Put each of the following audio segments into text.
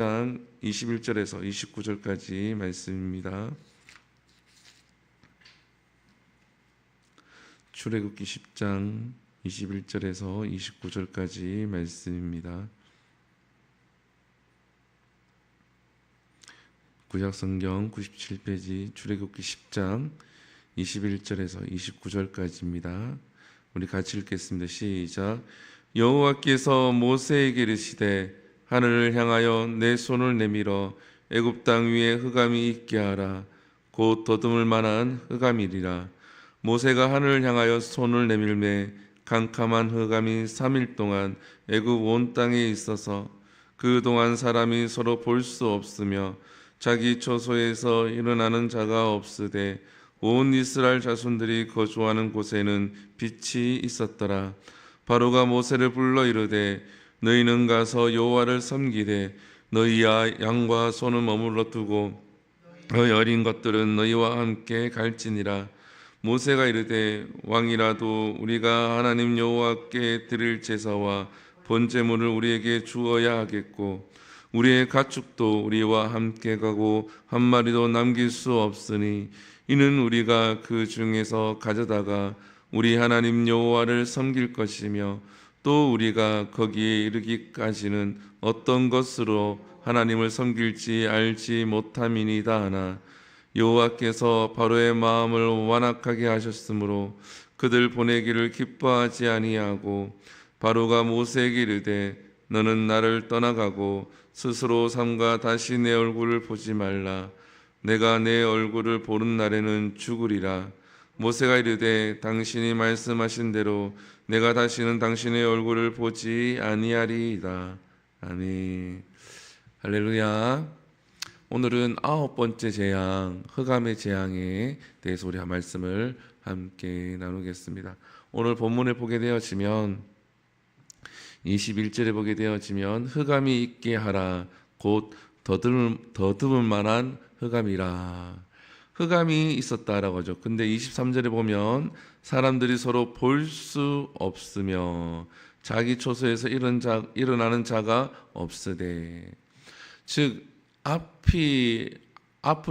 10장 21절에서 29절까지 말씀입니다. 출애굽기 10장 21절에서 29절까지 말씀입니다. 구약성경 97페이지 출애굽기 10장 21절에서 29절까지입니다. 우리 같이 읽겠습니다. 시작. 여호와께서 모세에게 이르시되 하늘을 향하여 내 손을 내밀어 애굽 땅 위에 흑암이 있게 하라. 곧 더듬을 만한 흑암이리라. 모세가 하늘을 향하여 손을 내밀매 캄캄한 흑암이 3일 동안 애굽 온 땅에 있어서 그동안 사람이 서로 볼 수 없으며 자기 처소에서 일어나는 자가 없으되 온 이스라엘 자손들이 거주하는 곳에는 빛이 있었더라. 바로가 모세를 불러 이르되 너희는 가서 여호와를 섬기되 너희야 양과 소는 머물러 두고 너희 어린 것들은 너희와 함께 갈지니라. 모세가 이르되 왕이라도 우리가 하나님 여호와께 드릴 제사와 번제물을 우리에게 주어야 하겠고 우리의 가축도 우리와 함께 가고 한 마리도 남길 수 없으니 이는 우리가 그 중에서 가져다가 우리 하나님 여호와를 섬길 것이며 또 우리가 거기에 이르기까지는 어떤 것으로 하나님을 섬길지 알지 못함이니이다 하나 여호와께서 바로의 마음을 완악하게 하셨으므로 그들 보내기를 기뻐하지 아니하고 바로가 모세에게 이르되 너는 나를 떠나가고 스스로 삼가 다시 내 얼굴을 보지 말라. 내가 내 얼굴을 보는 날에는 죽으리라. 모세가 이르되 당신이 말씀하신 대로 내가 다시는 당신의 얼굴을 보지 아니하리이다. 아멘. 할렐루야. 오늘은 9번째 재앙, 흑암의 재앙에 대해서 우리 말씀을 함께 나누겠습니다. 오늘 본문을 보게 되어지면 21절에 보게 되어지면 흑암이 있게 하라. 곧 더듬을 만한 흑암이라. 흑암이 있었다라고 하죠. 근데 23절에 보면 사람들이 서로 볼 수 없으며 자기 처소에서 일어나는 자가 없으되, 즉 앞을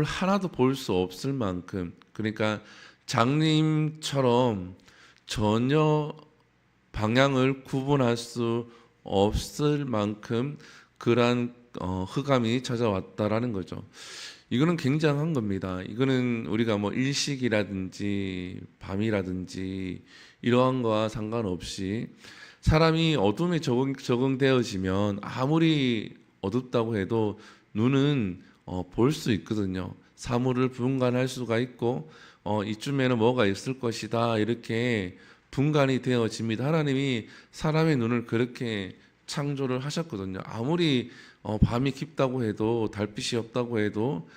하나도 볼 수 없을 만큼, 그러니까 장님처럼 전혀 방향을 구분할 수 없을 만큼 그러한 흑암이 찾아왔다라는 거죠. 이거는 굉장한 겁니다. 이거는 우리가 뭐 일식이라든지 밤이라든지 이러한 거와 상관없이 사람이 어둠에 적응되어지면 아무리 어둡다고 해도 눈은 볼 수 있거든요. 사물을 분간할 수가 있고 이쯤에는 뭐가 있을 것이다 이렇게 분간이 되어집니다. 하나님이 사람의 눈을 그렇게 창조를 하셨거든요. 아무리 밤이 깊다고 해도 달빛이 없다고 해도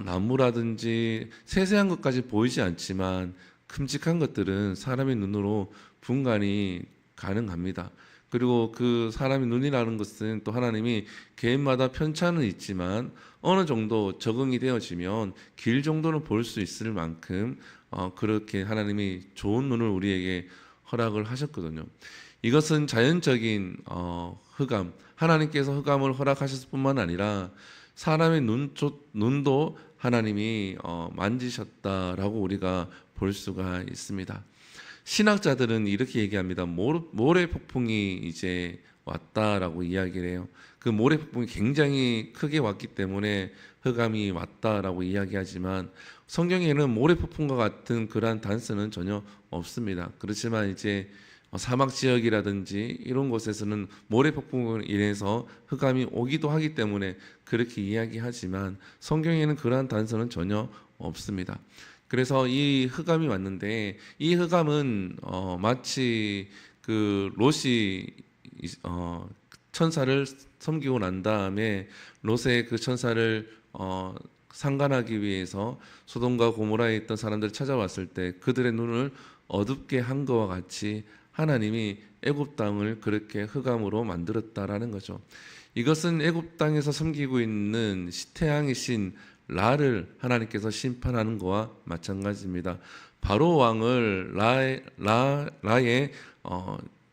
나무라든지 세세한 것까지 보이지 않지만 큼직한 것들은 사람의 눈으로 분간이 가능합니다. 그리고 그 사람의 눈이라는 것은 또 하나님이 개인마다 편차는 있지만 어느 정도 적응이 되어지면 길 정도는 볼 수 있을 만큼 그렇게 하나님이 좋은 눈을 우리에게 허락을 하셨거든요. 이것은 자연적인 흑암, 하나님께서 흑암을 허락하셨을 뿐만 아니라 사람의 눈도 하나님이 만지셨다라고 우리가 볼 수가 있습니다. 신학자들은 이렇게 얘기합니다. 모래 폭풍이 이제 왔다라고 이야기를 해요. 그 모래 폭풍이 굉장히 크게 왔기 때문에 흑암이 왔다라고 이야기하지만 성경에는 모래 폭풍과 같은 그러한 단서는 전혀 없습니다. 그렇지만 이제 사막 지역이라든지 이런 곳에서는 모래 폭풍으로 인해서 흑암이 오기도 하기 때문에 그렇게 이야기하지만 성경에는 그러한 단서는 전혀 없습니다. 그래서 이 흑암이 왔는데 이 흑암은 마치 그 롯이 천사를 섬기고 난 다음에 롯의 그 천사를 상관하기 위해서 소돔과 고모라에 있던 사람들을 찾아왔을 때 그들의 눈을 어둡게 한 것과 같이 하나님이 애굽 땅을 그렇게 흑암으로 만들었다라는 거죠. 이것은 애굽 땅에서 섬기고 있는 태양의 신 라를 하나님께서 심판하는 것과 마찬가지입니다. 바로 왕을 라의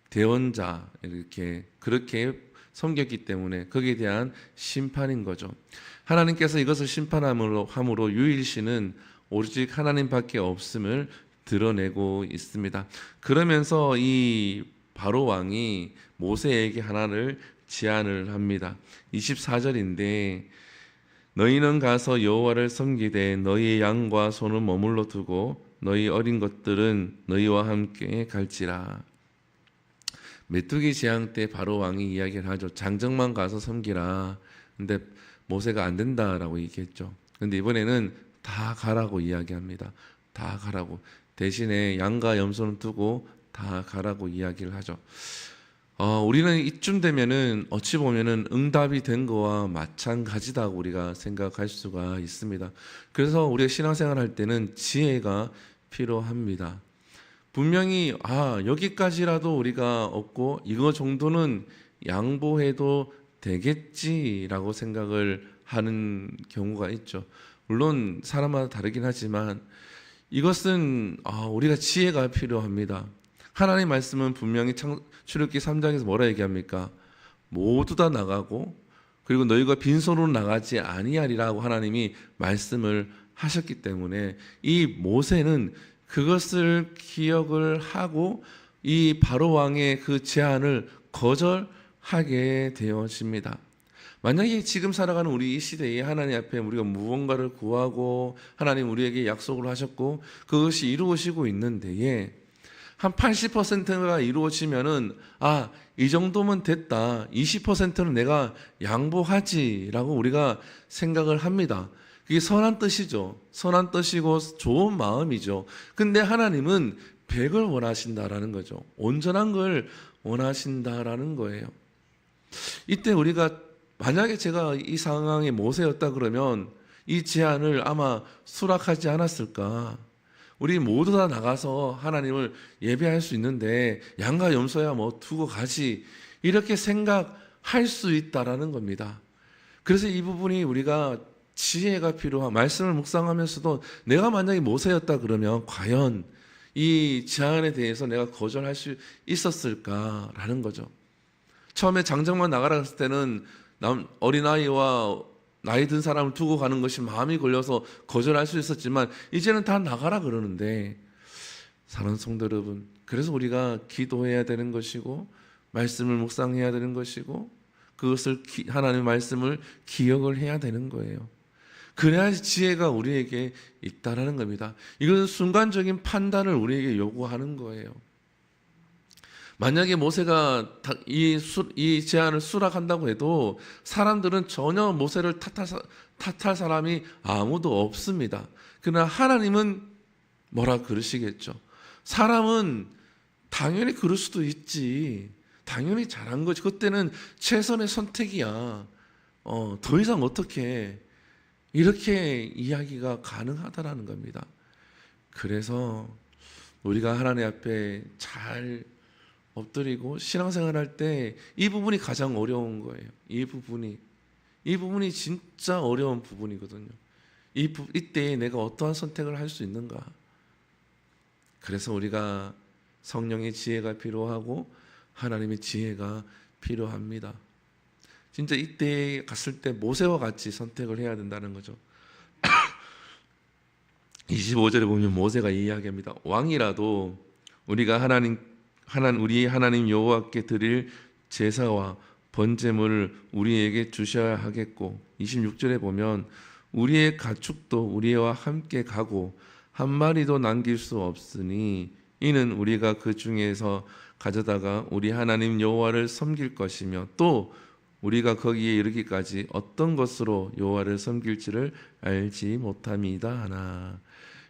대원자 이렇게 그렇게 섬겼기 때문에 거기에 대한 심판인 거죠. 하나님께서 이것을 심판함으로 유일신은 오직 하나님밖에 없음을 드러내고 있습니다. 그러면서 이 바로 왕이 모세에게 하나를 제안을 합니다. 24절인데 너희는 가서 여호와를 섬기되 너희의 양과 소는 머물러 두고 너희 어린 것들은 너희와 함께 갈지라. 메뚜기 재앙 때 바로 왕이 이야기를 하죠. 장정만 가서 섬기라. 근데 모세가 안 된다라고 얘기했죠. 근데 이번에는 다 가라고 이야기합니다. 다 가라고. 대신에 양과 염소는 두고 다 가라고 이야기를 하죠. 우리는 이쯤 되면은 어찌 보면은 응답이 된 거와 마찬가지다고 우리가 생각할 수가 있습니다. 그래서 우리가 신앙생활 할 때는 지혜가 필요합니다. 분명히 여기까지라도 우리가 얻고 이거 정도는 양보해도 되겠지라고 생각을 하는 경우가 있죠. 물론 사람마다 다르긴 하지만 이것은 우리가 지혜가 필요합니다. 하나님 말씀은 분명히 출애굽기 3장에서 뭐라 얘기합니까? 모두 다 나가고 그리고 너희가 빈손으로 나가지 아니하리라고 하나님이 말씀을 하셨기 때문에 이 모세는 그것을 기억을 하고 이 바로 왕의 그 제안을 거절하게 되어집니다. 만약에 지금 살아가는 우리 이 시대에 하나님 앞에 우리가 무언가를 구하고 하나님 우리에게 약속을 하셨고 그것이 이루어지고 있는데 한 80%가 이루어지면은 이 정도면 됐다. 20%는 내가 양보하지라고 우리가 생각을 합니다. 그게 선한 뜻이죠. 선한 뜻이고 좋은 마음이죠. 근데 하나님은 100을 원하신다라는 거죠. 온전한 걸 원하신다라는 거예요. 이때 우리가 만약에 제가 이 상황에 모세였다 그러면 이 제안을 아마 수락하지 않았을까? 우리 모두 다 나가서 하나님을 예배할 수 있는데 양과 염소야 뭐 두고 가지 이렇게 생각할 수 있다라는 겁니다. 그래서 이 부분이 우리가 지혜가 필요한 말씀을 묵상하면서도 내가 만약에 모세였다 그러면 과연 이 제안에 대해서 내가 거절할 수 있었을까라는 거죠. 처음에 장정만 나가라 했을 때는 어린아이와 나이 든 사람을 두고 가는 것이 마음이 걸려서 거절할 수 있었지만 이제는 다 나가라 그러는데 사랑하는 성도 여러분, 그래서 우리가 기도해야 되는 것이고 말씀을 묵상해야 되는 것이고 그것을 하나님의 말씀을 기억을 해야 되는 거예요. 그래야지 지혜가 우리에게 있다라는 겁니다. 이것은 순간적인 판단을 우리에게 요구하는 거예요. 만약에 모세가 이 제안을 수락한다고 해도 사람들은 전혀 모세를 탓할 사람이 아무도 없습니다. 그러나 하나님은 뭐라 그러시겠죠. 사람은 당연히 그럴 수도 있지. 당연히 잘한 거지. 그때는 최선의 선택이야. 더 이상 어떻게 이렇게 이야기가 가능하다라는 겁니다. 그래서 우리가 하나님 앞에 잘 엎드리고 신앙생활 할 때 이 부분이 가장 어려운 거예요. 이 부분이 진짜 어려운 부분이거든요. 이때에 내가 어떠한 선택을 할 수 있는가? 그래서 우리가 성령의 지혜가 필요하고 하나님의 지혜가 필요합니다. 진짜 이때에 갔을 때 모세와 같이 선택을 해야 된다는 거죠. 25절에 보면 모세가 이야기합니다. 왕이라도 우리가 우리 하나님 여호와께 드릴 제사와 번제물을 우리에게 주셔야 하겠고 26절에 보면 우리의 가축도 우리와 함께 가고 한 마리도 남길 수 없으니 이는 우리가 그 중에서 가져다가 우리 하나님 여호와를 섬길 것이며 또 우리가 거기에 이르기까지 어떤 것으로 여호와를 섬길지를 알지 못함이다 하나.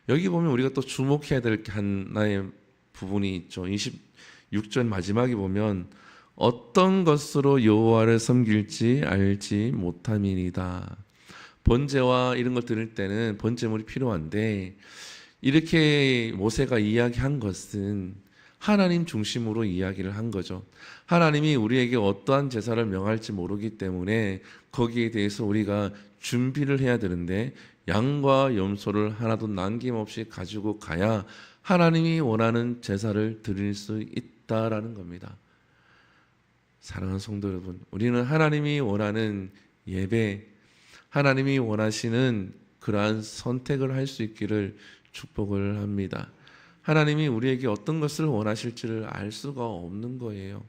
여기 보면 우리가 또 주목해야 될 하나의 부분이 있죠. 26절 마지막에 보면 어떤 것으로 여호와를 섬길지 알지 못함이니이다. 번제와 이런 것 들을 때는 번제물이 필요한데 이렇게 모세가 이야기한 것은 하나님 중심으로 이야기를 한 거죠. 하나님이 우리에게 어떠한 제사를 명할지 모르기 때문에 거기에 대해서 우리가 준비를 해야 되는데 양과 염소를 하나도 남김없이 가지고 가야 하나님이 원하는 제사를 드릴 수 있다라는 겁니다. 사랑하는 성도 여러분, 우리는 하나님이 원하는 예배, 하나님이 원하시는 그러한 선택을 할 수 있기를 축복을 합니다. 하나님이 우리에게 어떤 것을 원하실지를 알 수가 없는 거예요.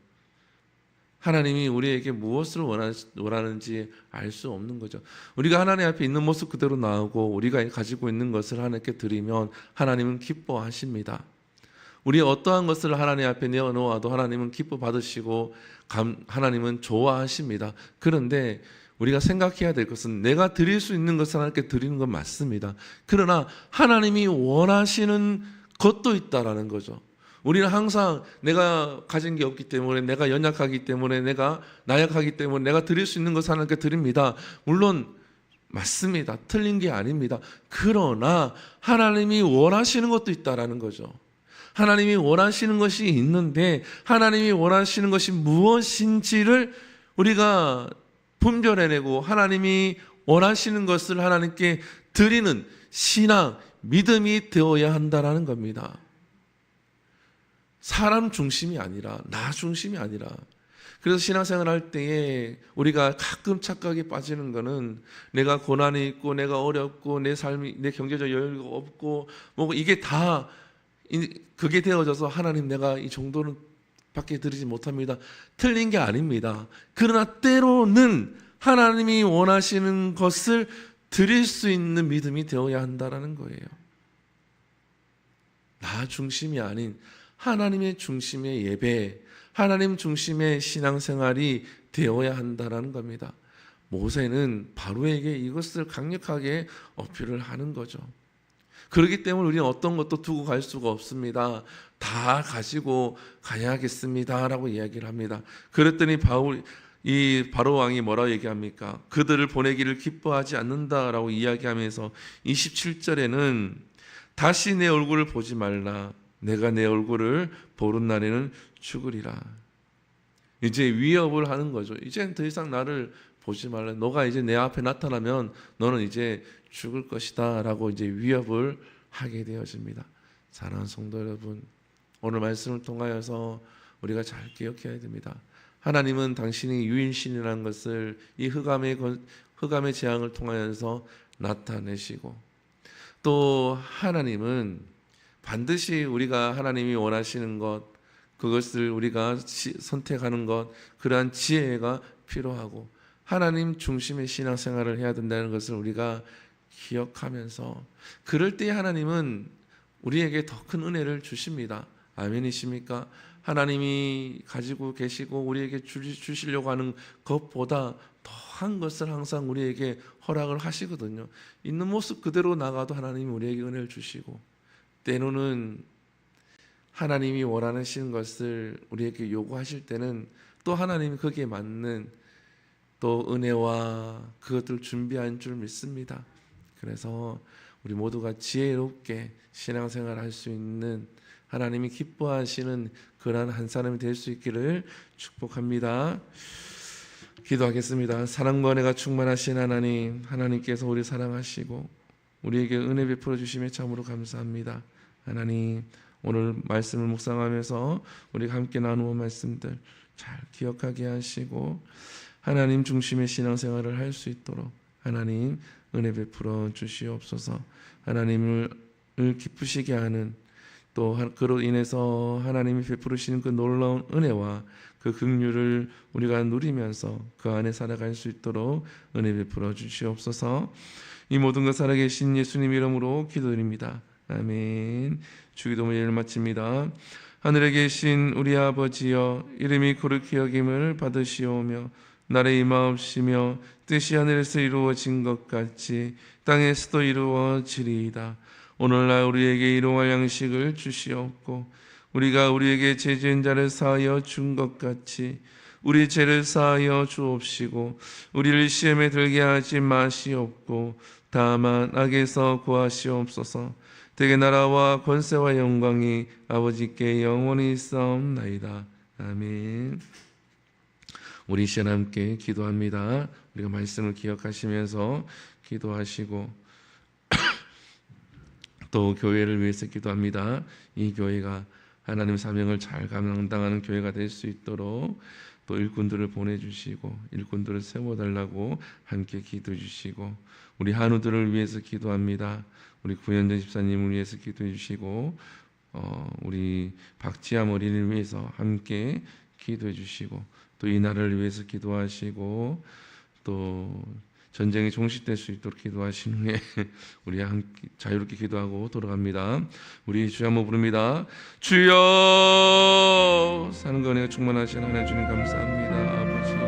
하나님이 우리에게 무엇을 원하는지 알 수 없는 거죠. 우리가 하나님 앞에 있는 모습 그대로 나오고 우리가 가지고 있는 것을 하나님께 드리면 하나님은 기뻐하십니다. 우리 어떠한 것을 하나님 앞에 내어놓아도 하나님은 기뻐 받으시고 하나님은 좋아하십니다. 그런데 우리가 생각해야 될 것은 내가 드릴 수 있는 것을 하나님께 드리는 건 맞습니다. 그러나 하나님이 원하시는 것도 있다라는 거죠. 우리는 항상 내가 가진 게 없기 때문에, 내가 연약하기 때문에, 내가 나약하기 때문에 내가 드릴 수 있는 것을 하나님께 드립니다. 물론 맞습니다. 틀린 게 아닙니다. 그러나 하나님이 원하시는 것도 있다라는 거죠. 하나님이 원하시는 것이 있는데 하나님이 원하시는 것이 무엇인지를 우리가 분별해내고 하나님이 원하시는 것을 하나님께 드리는 신앙, 믿음이 되어야 한다라는 겁니다. 사람 중심이 아니라, 나 중심이 아니라. 그래서 신앙생활 할 때에 우리가 가끔 착각에 빠지는 거는 내가 고난이 있고 내가 어렵고 내 삶이, 내 경제적 여유가 없고 뭐 이게 다 그게 되어져서 하나님 내가 이 정도는 밖에 드리지 못합니다. 틀린 게 아닙니다. 그러나 때로는 하나님이 원하시는 것을 드릴 수 있는 믿음이 되어야 한다는 거예요. 나 중심이 아닌 하나님의 중심의 예배, 하나님 중심의 신앙생활이 되어야 한다는 겁니다. 모세는 바로에게 이것을 강력하게 어필을 하는 거죠. 그렇기 때문에 우리는 어떤 것도 두고 갈 수가 없습니다. 다 가지고 가야겠습니다 라고 이야기를 합니다. 그랬더니 이 바로 왕이 뭐라고 얘기합니까? 그들을 보내기를 기뻐하지 않는다라고 이야기하면서 27절에는 다시 내 얼굴을 보지 말라. 내가 내 얼굴을 보는 날에는 죽으리라. 이제 위협을 하는 거죠. 이제는 더 이상 나를 보지 말라. 너가 이제 내 앞에 나타나면 너는 이제 죽을 것이다 라고 이제 위협을 하게 되어집니다. 사랑하는 성도 여러분, 오늘 말씀을 통하여서 우리가 잘 기억해야 됩니다. 하나님은 당신이 유일신이라는 것을 이 흑암의 재앙을 통하여서 나타내시고, 또 하나님은 반드시 우리가 하나님이 원하시는 것, 그것을 우리가 선택하는 것, 그러한 지혜가 필요하고 하나님 중심의 신앙생활을 해야 된다는 것을 우리가 기억하면서, 그럴 때 하나님은 우리에게 더 큰 은혜를 주십니다. 아멘이십니까? 하나님이 가지고 계시고 우리에게 주시려고 하는 것보다 더한 것을 항상 우리에게 허락을 하시거든요. 있는 모습 그대로 나가도 하나님이 우리에게 은혜를 주시고, 때로는 하나님이 원하시는 것을 우리에게 요구하실 때는 또 하나님이 거기에 맞는 또 은혜와 그것들을 준비한 줄 믿습니다. 그래서 우리 모두가 지혜롭게 신앙생활을 할 수 있는, 하나님이 기뻐하시는 그러한 한 사람이 될 수 있기를 축복합니다. 기도하겠습니다. 사랑과 은혜가 충만하신 하나님, 하나님께서 우리 사랑하시고 우리에게 은혜 베풀어 주심에 참으로 감사합니다. 하나님, 오늘 말씀을 묵상하면서 우리가 함께 나누어 말씀들 잘 기억하게 하시고 하나님 중심의 신앙생활을 할 수 있도록 하나님 은혜 베풀어 주시옵소서. 하나님을 기쁘시게 하는, 또 그로 인해서 하나님이 베푸시는 그 놀라운 은혜와 그 긍휼을 우리가 누리면서 그 안에 살아갈 수 있도록 은혜 베풀어 주시옵소서. 이 모든 것 살아계신 예수님 이름으로 기도드립니다. 아멘. 주기도문 예를 마칩니다. 하늘에 계신 우리 아버지여, 이름이 거룩히 여김을 받으시오며 나라의 임하옵시며 뜻이 하늘에서 이루어진 것 같이 땅에서도 이루어지리이다. 오늘날 우리에게 일용할 양식을 주시옵고 우리가 우리에게 죄 지은 자를 사하여 준 것 같이 우리 죄를 사하여 주옵시고 우리를 시험에 들게 하지 마시옵고 다만 악에서 구하시옵소서. 대개 나라와 권세와 영광이 아버지께 영원히 있사옵나이다. 아멘. 우리 시간 함께 기도합니다. 우리가 말씀을 기억하시면서 기도하시고 또 교회를 위해서 기도합니다. 이 교회가 하나님 사명을 잘 감당하는 교회가 될 수 있도록 또 일꾼들을 보내주시고 일꾼들을 세워달라고 함께 기도해 주시고 우리 한우들을 위해서 기도합니다. 우리 구현정 집사님을 위해서 기도해 주시고 우리 박지암 어린이를 위해서 함께 기도해 주시고 또 이 나라를 위해서 기도하시고 또 전쟁이 종식될 수 있도록 기도하신 후에 우리 함께 자유롭게 기도하고 돌아갑니다. 우리 주여 한번 부릅니다. 주여, 사는 거 은혜가 충만하신 하나님 주님 감사합니다. 아버지